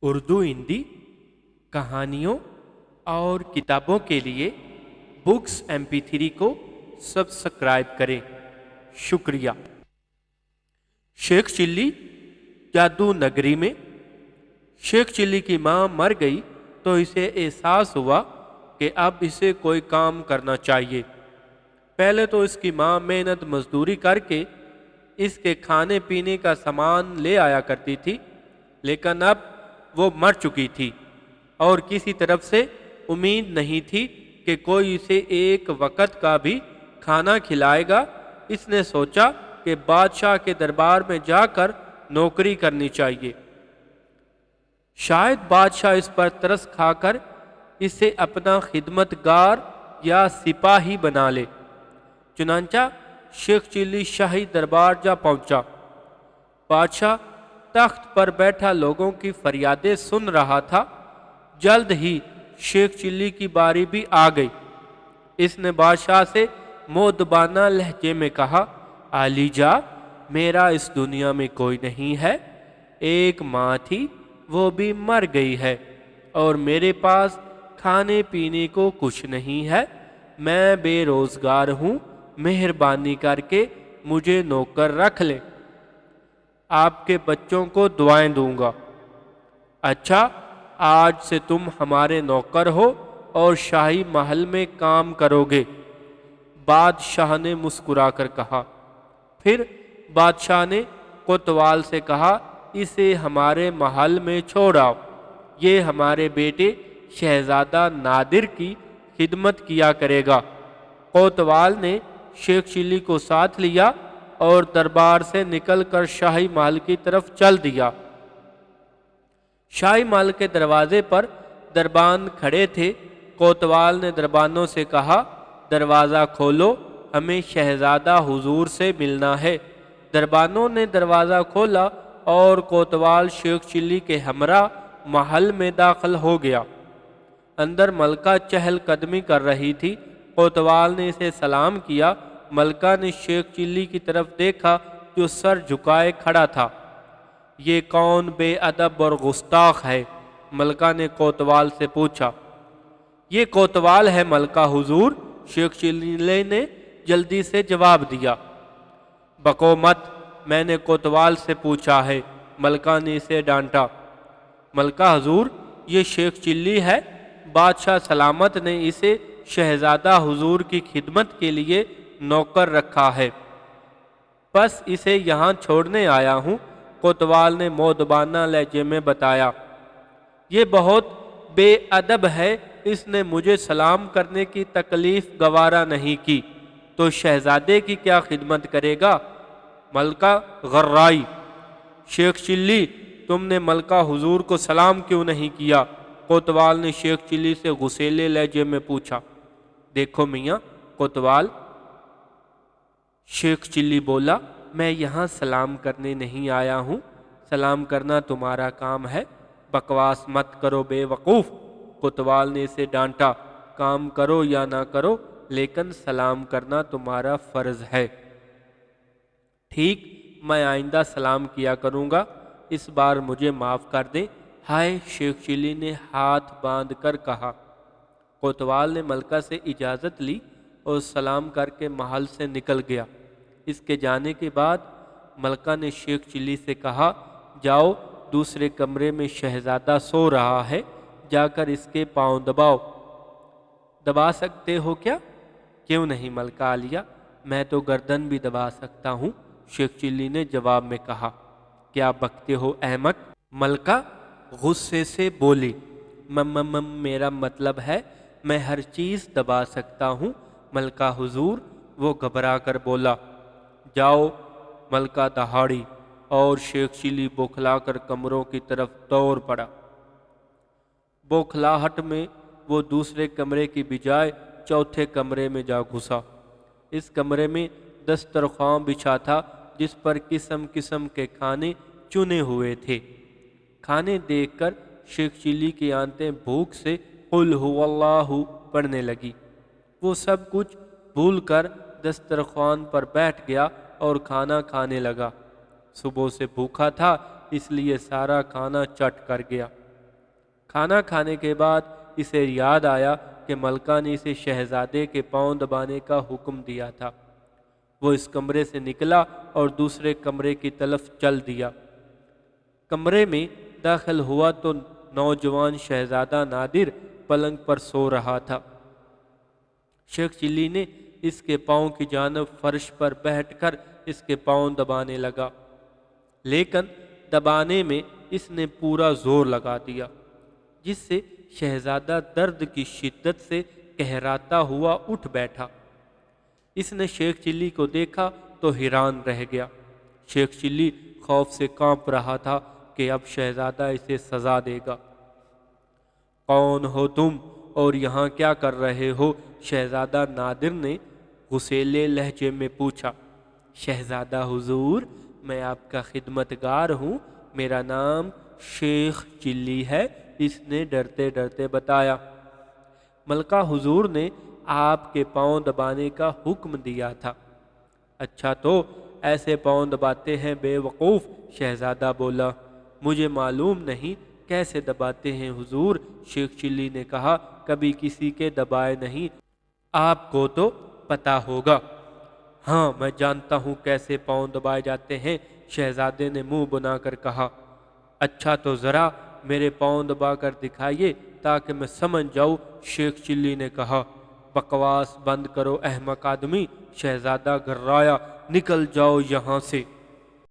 اردو ہندی کہانیوں اور کتابوں کے لیے بکس MP3 کو سبسکرائب کریں۔ شکریہ۔ شیخ چلی جادو نگری میں شیخ چلی کی ماں مر گئی تو اسے احساس ہوا کہ اب اسے کوئی کام کرنا چاہیے۔ پہلے تو اس کی ماں محنت مزدوری کر کے اس کے کھانے پینے کا سامان لے آیا کرتی تھی، لیکن اب وہ مر چکی تھی اور کسی طرف سے امید نہیں تھی کہ کوئی اسے ایک وقت کا بھی کھانا کھلائے گا۔ اس نے سوچا کہ بادشاہ کے دربار میں جا کر نوکری کرنی چاہیے، شاید بادشاہ اس پر ترس کھا کر اسے اپنا خدمت گار یا سپاہی بنا لے۔ چنانچہ شیخ چلی شاہی دربار جا پہنچا۔ بادشاہ تخت پر بیٹھا لوگوں کی فریادیں سن رہا تھا۔ جلد ہی شیخ چلی کی باری بھی آ گئی۔ اس نے بادشاہ سے مؤدبانہ لہجے میں کہا، عالی جا، میرا اس دنیا میں کوئی نہیں ہے۔ ایک ماں تھی، وہ بھی مر گئی ہے، اور میرے پاس کھانے پینے کو کچھ نہیں ہے۔ میں بے روزگار ہوں، مہربانی کر کے مجھے نوکر رکھ لے۔ آپ کے بچوں کو دعائیں دوں گا۔ اچھا، آج سے تم ہمارے نوکر ہو اور شاہی محل میں کام کرو گے، بادشاہ نے مسکرا کر کہا۔ پھر بادشاہ نے کوتوال سے کہا، اسے ہمارے محل میں چھوڑ آؤ، یہ ہمارے بیٹے شہزادہ نادر کی خدمت کیا کرے گا۔ کوتوال نے شیخ چلی کو ساتھ لیا اور دربار سے نکل کر شاہی محل کی طرف چل دیا۔ شاہی محل کے دروازے پر دربان کھڑے تھے۔ کوتوال نے دربانوں سے کہا، دروازہ کھولو، ہمیں شہزادہ حضور سے ملنا ہے۔ دربانوں نے دروازہ کھولا اور کوتوال شیخ چلی کے ہمراہ محل میں داخل ہو گیا۔ اندر ملکہ چہل قدمی کر رہی تھی۔ کوتوال نے اسے سلام کیا۔ ملکہ نے شیخ چلی کی طرف دیکھا جو سر جھکائے کھڑا تھا۔ یہ کون بے ادب اور گستاخ ہے؟ ملکہ نے کوتوال سے پوچھا۔ یہ کوتوال ہے ملکہ حضور، شیخ چلی نے جلدی سے جواب دیا۔ بکو مت، میں نے کوتوال سے پوچھا ہے، ملکہ نے اسے ڈانٹا۔ ملکہ حضور، یہ شیخ چلی ہے، بادشاہ سلامت نے اسے شہزادہ حضور کی خدمت کے لیے نوکر رکھا ہے، بس اسے یہاں چھوڑنے آیا ہوں، کوتوال نے مؤدبانہ لہجے میں بتایا۔ یہ بہت بے ادب ہے، اس نے مجھے سلام کرنے کی تکلیف گوارا نہیں کی تو شہزادے کی کیا خدمت کرے گا؟ ملکہ غرائی، شیخ چلی، تم نے ملکہ حضور کو سلام کیوں نہیں کیا؟ کوتوال نے شیخ چلی سے غصیلے لہجے میں پوچھا۔ دیکھو میاں کوتوال، شیخ چلی بولا، میں یہاں سلام کرنے نہیں آیا ہوں، سلام کرنا تمہارا کام ہے، بکواس مت کرو بے وقوف۔ کوتوال نے اسے ڈانٹا، کام کرو یا نہ کرو لیکن سلام کرنا تمہارا فرض ہے۔ ٹھیک، میں آئندہ سلام کیا کروں گا، اس بار مجھے معاف کر دیں۔ ہائے، شیخ چلی نے ہاتھ باندھ کر کہا۔ کوتوال نے ملکہ سے اجازت لی اور سلام کر کے محل سے نکل گیا۔ اس کے جانے کے بعد ملکہ نے شیخ چلی سے کہا، جاؤ، دوسرے کمرے میں شہزادہ سو رہا ہے، جا کر اس کے پاؤں دباؤ۔ دبا سکتے ہو کیا؟ کیوں نہیں ملکہ عالیہ، میں تو گردن بھی دبا سکتا ہوں، شیخ چلی نے جواب میں کہا۔ کیا بکتے ہو احمق؟ ملکہ غصے سے بولی۔ میرا مطلب ہے میں ہر چیز دبا سکتا ہوں ملکہ حضور، وہ گھبرا کر بولا۔ جاؤ، ملکہ دہاڑی، اور شیخ چلی بوکھلا کر کمروں کی طرف دوڑ پڑا۔ بوکھلاہٹ میں وہ دوسرے کمرے کی بجائے چوتھے کمرے میں جا گھسا۔ اس کمرے میں دسترخوان بچھا تھا جس پر قسم قسم کے کھانے چنے ہوئے تھے۔ کھانے دیکھ کر شیخ چلی کی آنتیں بھوک سے قل هو اللہ پڑھنے لگی۔ وہ سب کچھ بھول کر دسترخوان پر بیٹھ گیا اور کھانا کھانے لگا۔ صبح سے بھوکا تھا، اس لیے سارا کھانا چٹ کر گیا۔ کھانا کھانے کے بعد اسے یاد آیا کہ ملکہ نے اسے شہزادے کے پاؤں دبانے کا حکم دیا تھا۔ وہ اس کمرے سے نکلا اور دوسرے کمرے کی طرف چل دیا۔ کمرے میں داخل ہوا تو نوجوان شہزادہ نادر پلنگ پر سو رہا تھا۔ شیخ چلی نے اس کے پاؤں کی جانب فرش پر بیٹھ کر اس کے پاؤں دبانے لگا، لیکن دبانے میں اس نے پورا زور لگا دیا، جس سے شہزادہ درد کی شدت سے قہراتا ہوا اٹھ بیٹھا۔ اس نے شیخ چلی کو دیکھا تو حیران رہ گیا۔ شیخ چلی خوف سے کانپ رہا تھا کہ اب شہزادہ اسے سزا دے گا۔ کون ہو تم اور یہاں کیا کر رہے ہو؟ شہزادہ نادر نے غصیلے لہجے میں پوچھا۔ شہزادہ حضور، میں آپ کا خدمتگار ہوں، میرا نام شیخ چلی ہے، اس نے ڈرتے ڈرتے بتایا۔ ملکہ حضور نے آپ کے پاؤں دبانے کا حکم دیا تھا۔ اچھا تو ایسے پاؤں دباتے ہیں بے وقوف؟ شہزادہ بولا۔ مجھے معلوم نہیں کیسے دباتے ہیں حضور، شیخ چلی نے کہا، کبھی کسی کے دبائے نہیں، آپ کو تو پتہ ہوگا۔ ہاں، میں جانتا ہوں کیسے پاؤں دبائے جاتے ہیں، شہزادے نے منہ بنا کر کہا۔ اچھا تو ذرا میرے پاؤں دبا کر دکھائیے تاکہ میں سمجھ جاؤں، شیخ چلی نے کہا۔ بکواس بند کرو احمق آدمی، شہزادہ گھررایا، نکل جاؤ یہاں سے۔